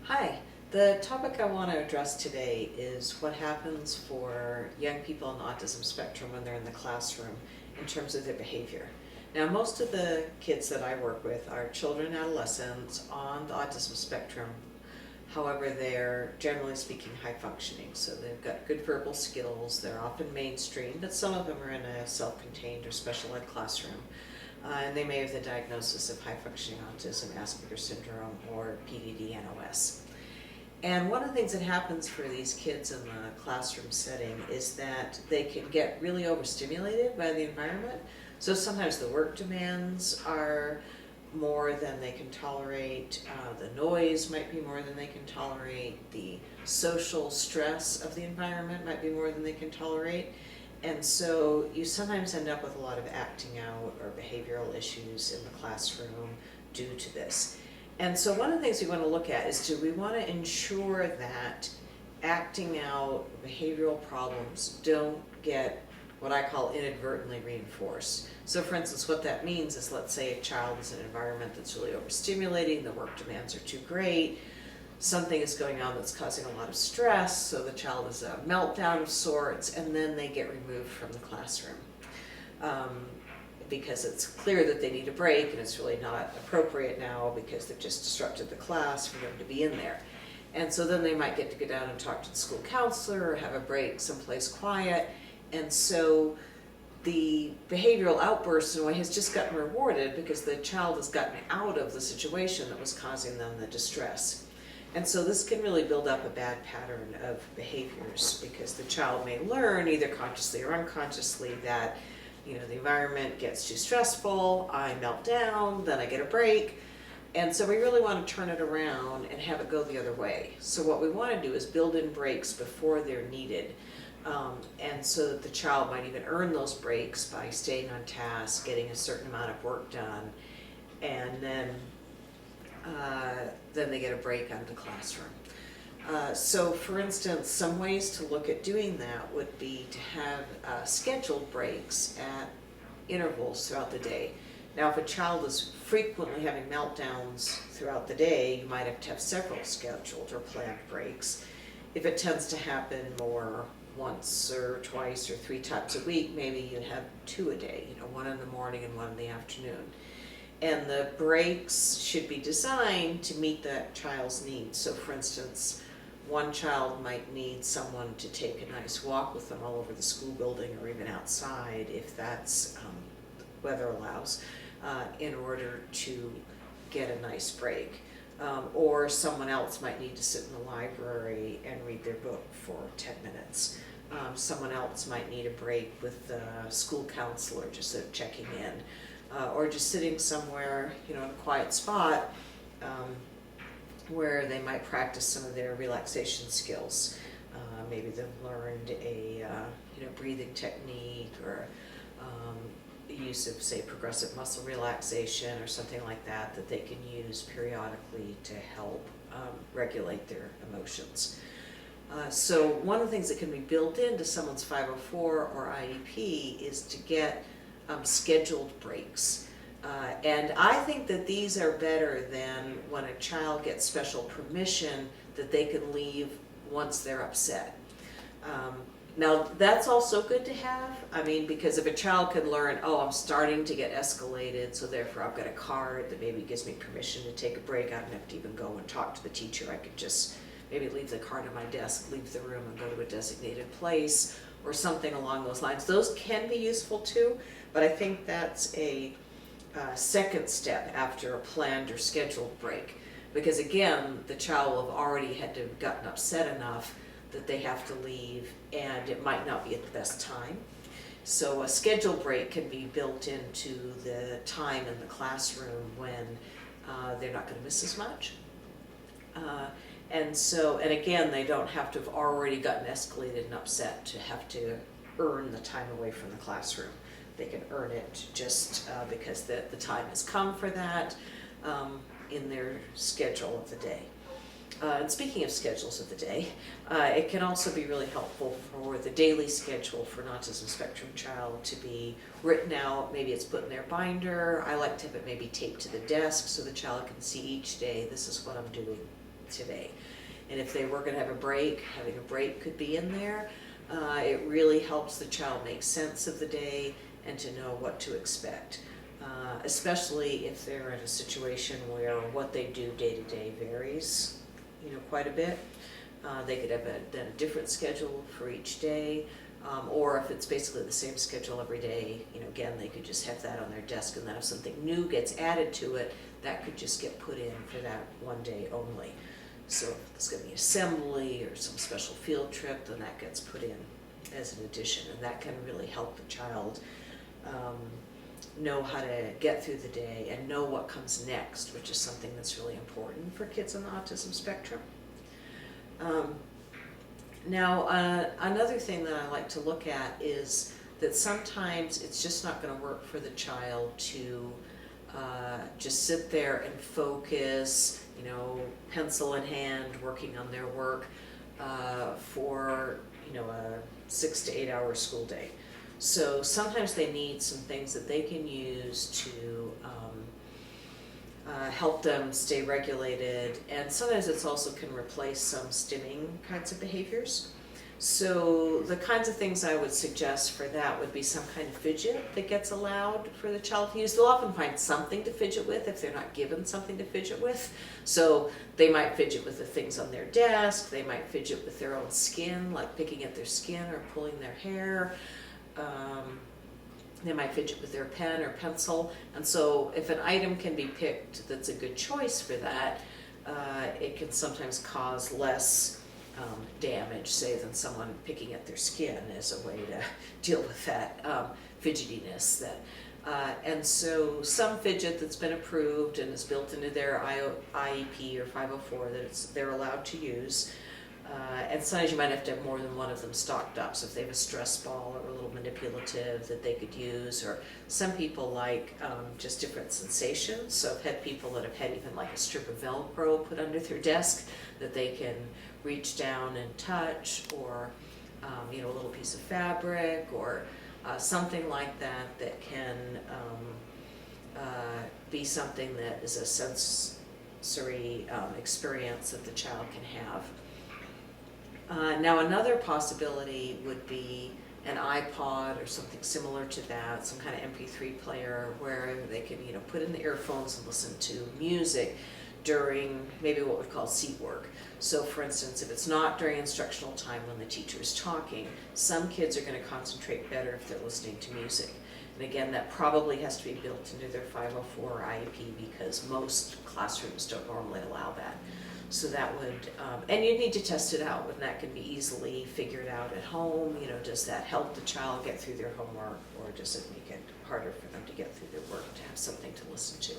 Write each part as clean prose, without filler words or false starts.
Hi, the topic I want to address today is what happens for young people on the autism spectrum when they're in the classroom in terms of their behavior. Now, most of the kids that I work with are children and adolescents on the autism spectrum. However, they're generally speaking high functioning, so they've got good verbal skills, they're often mainstream, but some of them are in a self-contained or special ed classroom. And they may have the diagnosis of high functioning autism, Asperger's syndrome, or PDD.NOS. And one of the things that happens for these kids in the classroom setting is that they can get really overstimulated by the environment. So sometimes the work demands are more than they can tolerate, the noise might be more than they can tolerate, the social stress of the environment might be more than they can tolerate. And so you sometimes end up with a lot of acting out or behavioral issues in the classroom due to this. And so one of the things we want to look at is, do we want to ensure that acting out behavioral problems don't get what I call inadvertently reinforced? So for instance, what that means is, let's say a child is in an environment that's really overstimulating, the work demands are too great, something is going on that's causing a lot of stress, so the child is a meltdown of sorts, and then they get removed from the classroom. Because it's clear that they need a break and it's really not appropriate now because they've just disrupted the class for them to be in there. And so then they might get to go down and talk to the school counselor or have a break someplace quiet. And so the behavioral outburst in a way has just gotten rewarded because the child has gotten out of the situation that was causing them the distress. And so this can really build up a bad pattern of behaviors because the child may learn either consciously or unconsciously that, you know, the environment gets too stressful, I melt down, then I get a break. And so we really want to turn it around and have it go the other way. So what we want to do is build in breaks before they're needed. And so that the child might even earn those breaks by staying on task, getting a certain amount of work done, and then they get a break out of the classroom. So for instance, some ways to look at doing that would be to have scheduled breaks at intervals throughout the day. Now, if a child is frequently having meltdowns throughout the day, you might have to have several scheduled or planned breaks. If it tends to happen more once or twice or 3 times a week, maybe you have 2 a day, you know, 1 in the morning and 1 in the afternoon. And the breaks should be designed to meet that child's needs. So for instance, one child might need someone to take a nice walk with them all over the school building or even outside if that's weather allows, in order to get a nice break. Or someone else might need to sit in the library and read their book for 10 minutes. Someone else might need a break with the school counselor, just sort of checking in. Or just sitting somewhere, you know, in a quiet spot where they might practice some of their relaxation skills. Maybe they've learned a breathing technique or use of, say, progressive muscle relaxation or something like that that they can use periodically to help regulate their emotions. So one of the things that can be built into someone's 504 or IEP is to get scheduled breaks. And I think that these are better than when a child gets special permission that they can leave once they're upset. Now that's also good to have. I mean, because if a child can learn, oh, I'm starting to get escalated, so therefore I've got a card that maybe gives me permission to take a break. I don't have to even go and talk to the teacher. I could just maybe leave the card on my desk, leave the room and go to a designated place or something along those lines. Those can be useful too, but I think that's a second step after a planned or scheduled break. Because again, the child will have already had to have gotten upset enough that they have to leave, and it might not be at the best time. So a scheduled break can be built into the time in the classroom when they're not going to miss as much. And again, they don't have to have already gotten escalated and upset to have to earn the time away from the classroom. They can earn it just because the time has come for that in their schedule of the day. And speaking of schedules of the day, it can also be really helpful for the daily schedule for an autism spectrum child to be written out. Maybe it's put in their binder. I like to have it maybe taped to the desk so the child can see each day, this is what I'm doing today. And if they were going to have a break, having a break could be in there. It really helps the child make sense of the day and to know what to expect, especially if they're in a situation where what they do day to day varies, quite a bit. They could have then a different schedule for each day, or if it's basically the same schedule every day, again, they could just have that on their desk, and then if something new gets added to it, that could just get put in for that one day only. So if there's going to be assembly or some special field trip, then that gets put in as an addition, and that can really help the child know how to get through the day and know what comes next, which is something that's really important for kids on the autism spectrum. Now, another thing that I like to look at is that sometimes it's just not going to work for the child to just sit there and focus, pencil in hand, working on their work for, a 6 to 8 hour school day. So sometimes they need some things that they can use to help them stay regulated, and sometimes it's also can replace some stimming kinds of behaviors. So the kinds of things I would suggest for that would be some kind of fidget that gets allowed for the child to use. They'll often find something to fidget with if they're not given something to fidget with. So they might fidget with the things on their desk, they might fidget with their own skin, like picking at their skin or pulling their hair. They might fidget with their pen or pencil. And so if an item can be picked that's a good choice for that, it can sometimes cause less damage, say, than someone picking at their skin as a way to deal with that fidgetiness. And so some fidget that's been approved and is built into their IEP or 504 that they're allowed to use. And sometimes you might have to have more than one of them stocked up. So if they have a stress ball or a little manipulative that they could use, or some people like just different sensations. So I've had people that have had even like a strip of Velcro put under their desk that they can reach down and touch, or a little piece of fabric, or something like that that can be something that is a sensory experience that the child can have. Now another possibility would be an iPod or something similar to that, some kind of MP3 player where they can put in the earphones and listen to music during maybe what we call seat work. So for instance, if it's not during instructional time when the teacher is talking, some kids are going to concentrate better if they're listening to music. And again, that probably has to be built into their 504 IEP because most classrooms don't normally allow that. So that would, and you need to test it out, and that can be easily figured out at home. Does that help the child get through their homework, or does it make it harder for them to get through their work to have something to listen to?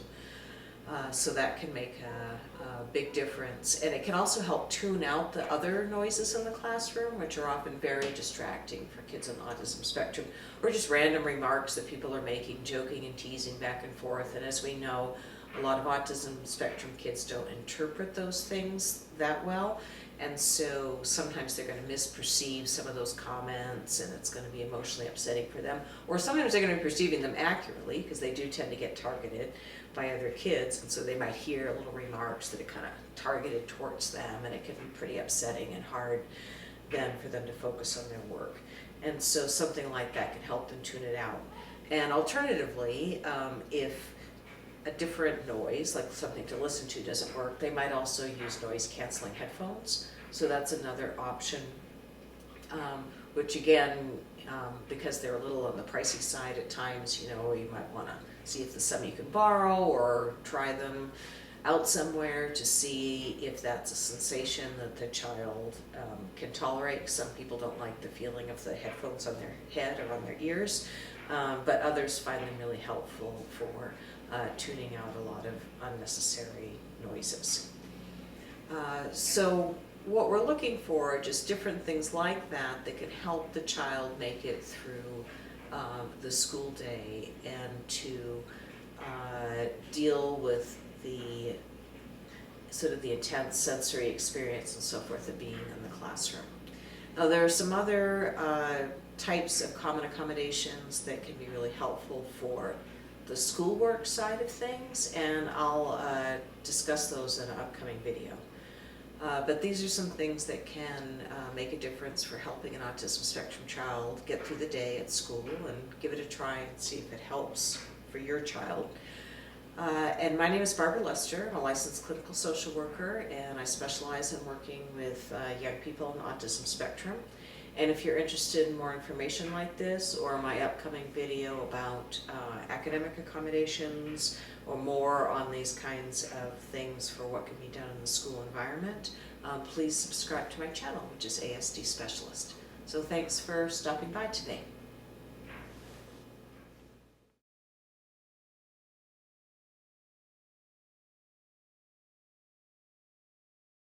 So that can make a big difference. And it can also help tune out the other noises in the classroom, which are often very distracting for kids on the autism spectrum, or just random remarks that people are making, joking and teasing back and forth. And as we know, a lot of autism spectrum kids don't interpret those things that well, and so sometimes they're going to misperceive some of those comments, and it's going to be emotionally upsetting for them. Or sometimes they're going to be perceiving them accurately, because they do tend to get targeted by other kids, and so they might hear little remarks that are kind of targeted towards them, and it can be pretty upsetting and hard then for them to focus on their work. And so something like that can help them tune it out. And alternatively, if a different noise, like something to listen to, doesn't work, they might also use noise canceling headphones. So that's another option, which again, because they're a little on the pricey side at times, you might want to see if there's some you can borrow, or try them out somewhere to see if that's a sensation that the child can tolerate. Some people don't like the feeling of the headphones on their head or on their ears, but others find them really helpful for tuning out a lot of unnecessary noises. So what we're looking for are just different things like that that can help the child make it through the school day and to deal with the sort of the intense sensory experience and so forth of being in the classroom. Now there are some other types of common accommodations that can be really helpful for the schoolwork side of things, and I'll discuss those in an upcoming video. But these are some things that can make a difference for helping an autism spectrum child get through the day at school, and give it a try and see if it helps for your child. And my name is Barbara Lester. I'm a licensed clinical social worker, and I specialize in working with young people on the autism spectrum. And if you're interested in more information like this, or my upcoming video about academic accommodations, or more on these kinds of things for what can be done in the school environment, please subscribe to my channel, which is ASD Specialist. So thanks for stopping by today.